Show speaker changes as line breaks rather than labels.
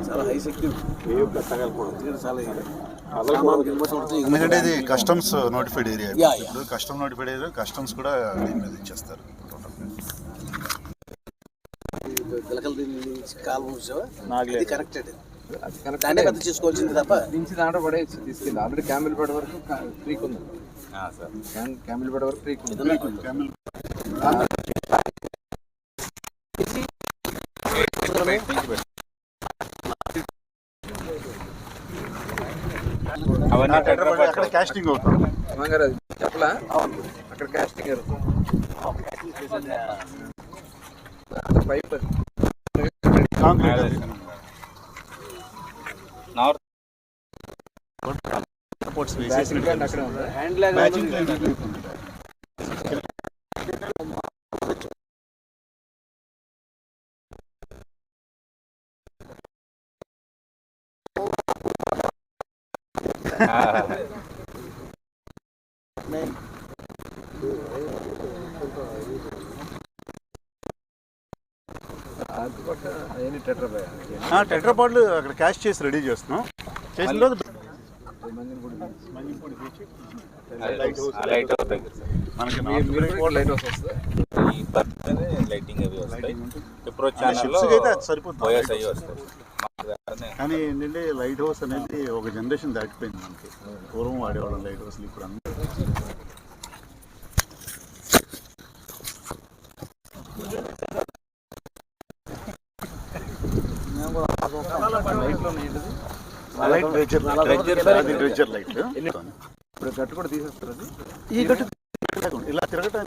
చాలా high security, చాలా
ఎందుకంటే ఇది కస్టమ్స్ నోటిఫైడ్ ఏరియా. ఇప్పుడు కస్టమ్ నోటిఫైడ్ ఏరియా, కస్టమ్స్ కూడా దీని మీద ఇచ్చేస్తారు.
కనెక్టెడ్ దాన్ని పెద్ద చేసుకోవాల్సింది తప్ప
దించి దాంట్లో పడేసి తీసుకెళ్ళి ఆల్రెడీ క్యామిల్ పడే వరకు ట్రీక్ ఉంది సార్. క్యామిల్ పడే వరకు ట్రీక్ ఉంది.
అక్కడ కాస్టింగ్ అవుతుంది
చెప్పలా, అక్కడ కాస్టింగ్ పైప్
టెట్రాపాడ్లు అక్కడ క్యాష్ చేసి రెడీ చేస్తున్నాం. చేసిన రోజు కానీ ఏంటంటే లైట్ హౌస్ అనేది ఒక జనరేషన్ దాటిపోయింది. మనకి పూర్వం వాడేవాళ్ళం లైట్ హౌస్లు, ఇప్పుడు డ్రెడ్జర్ లైట్.
ఇప్పుడు గట్టు కూడా తీసేస్తారు.
ఈ గట్టు ఇలా తిరగటం